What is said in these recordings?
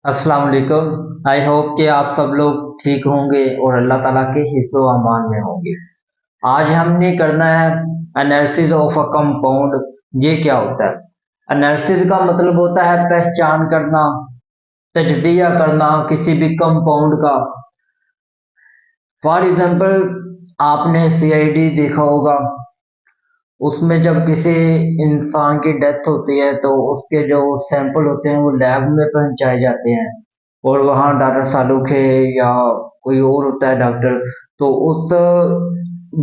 अस्सलाम वालेकुम। I hope कि आप सब लोग ठीक होंगे और अल्लाह ताला के हिफ्ज़ व अमान में होंगे। आज हमने करना है एनालिसिस ऑफ अ कंपाउंड। ये क्या होता है? एनालिसिस का मतलब होता है पहचान करना, तजज़िया करना किसी भी कंपाउंड का। फॉर एग्जांपल, आपने सीआईडी देखा होगा। उसमें जब किसी इंसान की डेथ होती है तो उसके जो सैंपल होते हैं वो लैब में पहुंचाए जाते हैं और वहाँ डॉक्टर सालूक है या कोई और होता है डॉक्टर, तो उस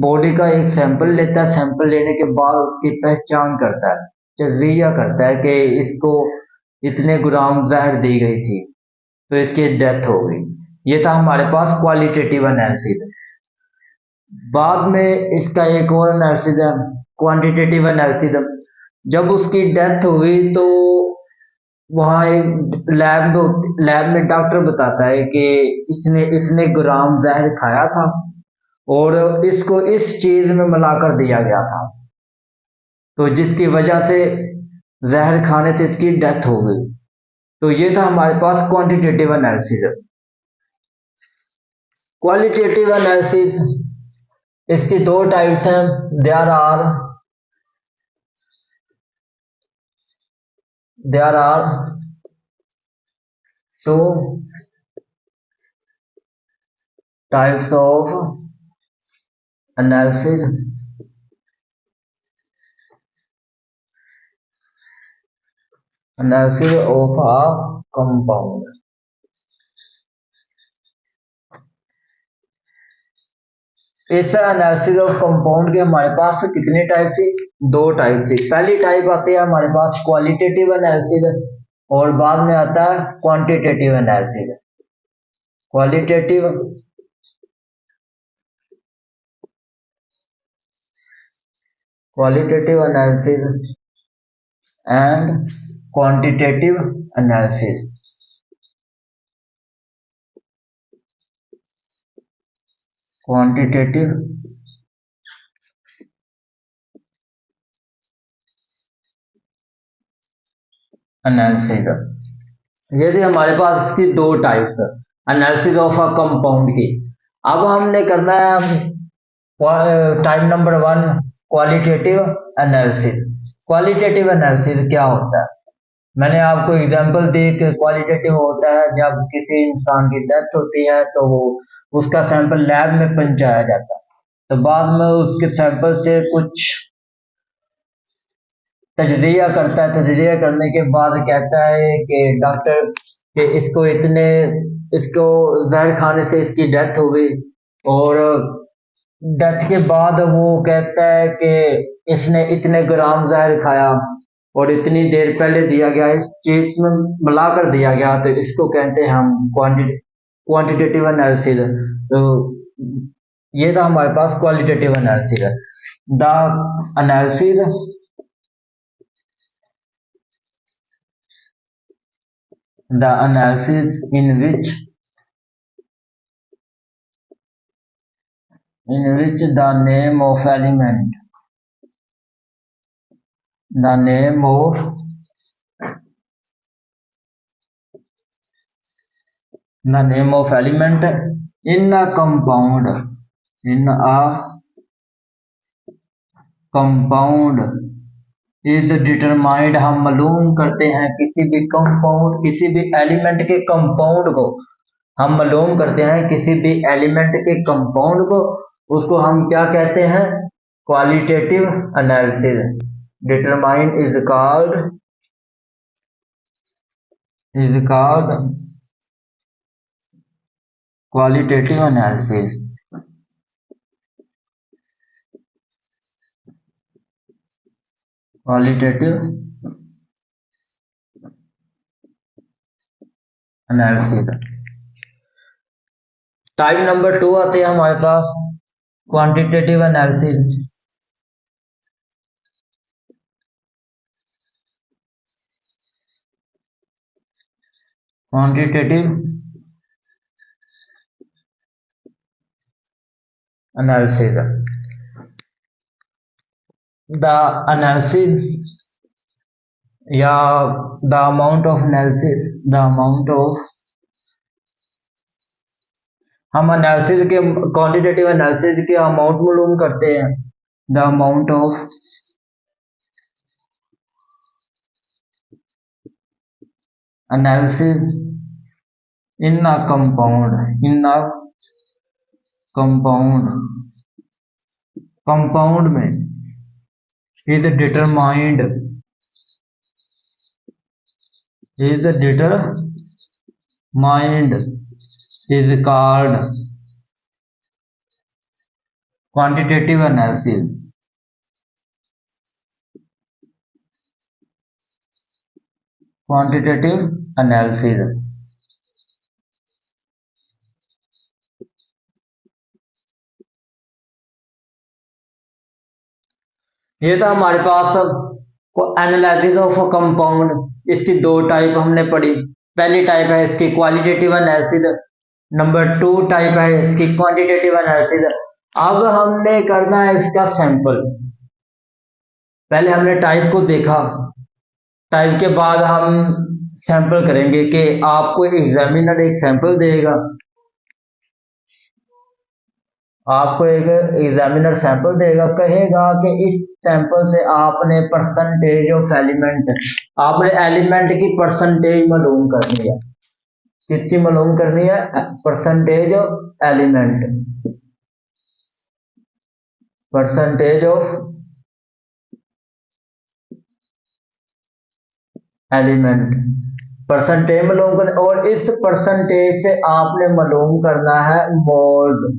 बॉडी का एक सैंपल लेता है। सैंपल लेने के बाद उसकी पहचान करता है, तजज़िया करता है कि इसको इतने ग्राम जहर दी गई थी तो इसकी डेथ हो गई। ये था हमारे पास क्वालिटेटिव एनालिसिस। बाद में इसका एक और एनालिसिस है, क्वांटिटेटिव एनालिसिस। जब उसकी डेथ हुई तो वहाँ एक लैब में डॉक्टर बताता है कि इसने इतने ग्राम जहर खाया था और इसको इस चीज में मिलाकर दिया गया था, तो जिसकी वजह से जहर खाने से इसकी डेथ हो गई। तो ये था हमारे पास क्वांटिटेटिव एनालिसिस। क्वालिटेटिव एनालिसिस, इसकी दो टाइप्स हैं। There are two types of analysis. Analysis of a compound. इस एनालिसिस ऑफ कंपाउंड के हमारे पास कितने टाइप थी? दो टाइप थी। पहली टाइप आती है हमारे पास क्वालिटेटिव एनालिसिस और बाद में आता है quantitative analysis. Qualitative qualitative analysis and quantitative analysis. Quantitative analysis, ये थी हमारे पास इसकी दो types analysis of a compound की। अब हमने करना है type number one, qualitative analysis. Qualitative analysis क्या होता है? मैंने आपको एग्जांपल दी कि क्वालिटेटिव होता है जब किसी इंसान की डेथ होती है तो वो उसका सैंपल लैब में पहुंचाया जाता है, तो बाद में उसके सैंपल से कुछ तजज़िया करता है। तजज़िया करने के बाद कहता है कि डॉक्टर कि इसको जहर खाने से इसकी डेथ हो गई, और डेथ के बाद वो कहता है कि इसने इतने ग्राम जहर खाया और इतनी देर पहले दिया गया, इस चीज में मिलाकर दिया गया, तो इसको कहते हैं हम क्वांटिटेटिव एनालिसिस। तो ये था हमारे पास qualitative analysis. The analysis the analysis in which the name of element the name of the name of element in a compound is determined। हम मालूम करते हैं किसी भी कंपाउंड, किसी भी एलिमेंट के कंपाउंड को हम मालूम करते हैं, किसी भी एलिमेंट के कंपाउंड को, उसको हम क्या कहते हैं? Qualitative analysis. Determine is called qualitative analysis. Qualitative analysis. Type number two आते हैं हमारे पास quantitative analysis. Quantitative analysis, the analysis या the amount of analysis, the amount of हम एनालिसिस के क्वांटिटेटिव एनालिसिस के अमाउंट मालूम करते हैं। The amount of analysis in a compound compound में is determined is called quantitative analysis. Quantitative analysis ये था हमारे पास एनालिसिस ऑफ कंपाउंड। इसकी दो टाइप हमने पढ़ी। पहली टाइप है इसकी क्वालिटेटिव एनालिसिस, नंबर 2 टाइप है इसकी क्वांटिटेटिव एनालिसिस। अब हमने करना है इसका सैंपल। पहले हमने टाइप को देखा, टाइप के बाद हम सैंपल करेंगे कि आपको एग्जामिनर एक सैंपल देगा, आपको एक एग्जामिनर सैंपल देगा, कहेगा कि इस सैंपल से आपने परसेंटेज ऑफ एलिमेंट, आपने एलिमेंट की परसेंटेज मालूम करनी है। कितनी मालूम करनी है? Percentage of element, percentage of element, percentage मालूम करना। और इस परसेंटेज से आपने मालूम करना है मोल्ड।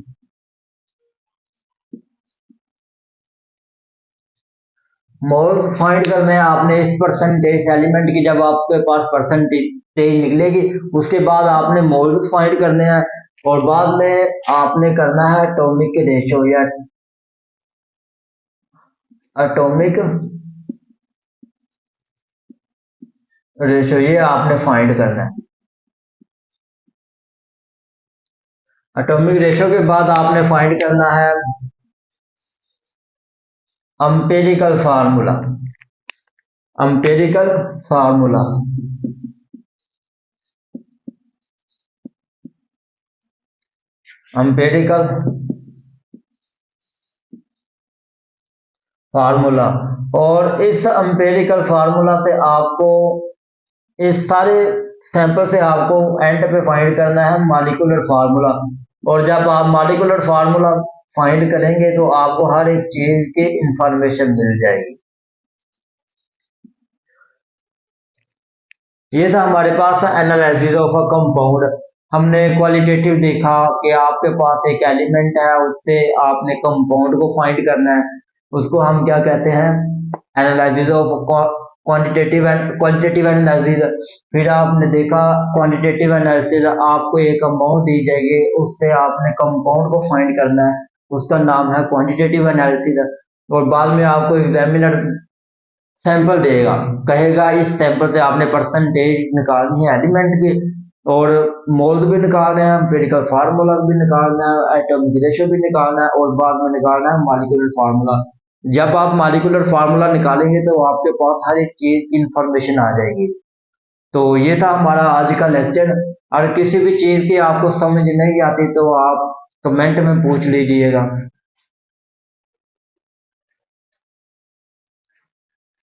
मोल फाइंड करना है आपने इस परसेंटेज एलिमेंट की। जब आपके पास परसेंटेज निकलेगी उसके बाद आपने मोल्स फाइंड करने हैं और बाद में आपने करना है एटॉमिक रेशो या एटॉमिक रेशो, ये आपने फाइंड करना है। एटॉमिक रेशो के बाद आपने फाइंड करना है empirical formula. Empirical formula, empirical formula. और इस एम्पिरिकल फार्मूला से आपको इस सारे सैंपल से आपको एंड पे फाइंड करना है मॉलिक्यूलर फार्मूला। और जब आप मॉलिक्यूलर फार्मूला फाइंड करेंगे तो आपको हर एक चीज की इंफॉर्मेशन मिल जाएगी। ये था हमारे पास एनालिसिस ऑफ अ कंपाउंड। हमने क्वालिटेटिव देखा कि आपके पास एक एलिमेंट है, उससे आपने कंपाउंड को फाइंड करना है, उसको हम क्या कहते हैं? Analysis of quantitative and qualitative analysis. फिर आपने देखा क्वांटिटेटिव एनालिसिस, आपको एक अमाउंट दी जाएगी, उससे आपने कंपाउंड को फाइंड करना है, उसका नाम है क्वांटिटेटिव एनालिसिस। और बाद में आपको एग्जामिनर सैंपल देगा, कहेगा इस सैंपल से आपने परसेंटेज निकालनी है एलिमेंट की और मोल्स भी निकालना है, एम्पिरिकल फार्मूला भी निकालना है, एटॉमिक रेशो भी निकालना है और बाद में निकालना है मॉलिक्यूलर फार्मूला। जब आप मॉलिक्यूलर फार्मूला निकालेंगे तो आपके पास हर एक चीज की इंफॉर्मेशन आ जाएगी। तो ये था हमारा आज का लेक्चर। और किसी भी चीज की आपको समझ नहीं आती तो आप कमेंट में पूछ लीजिएगा।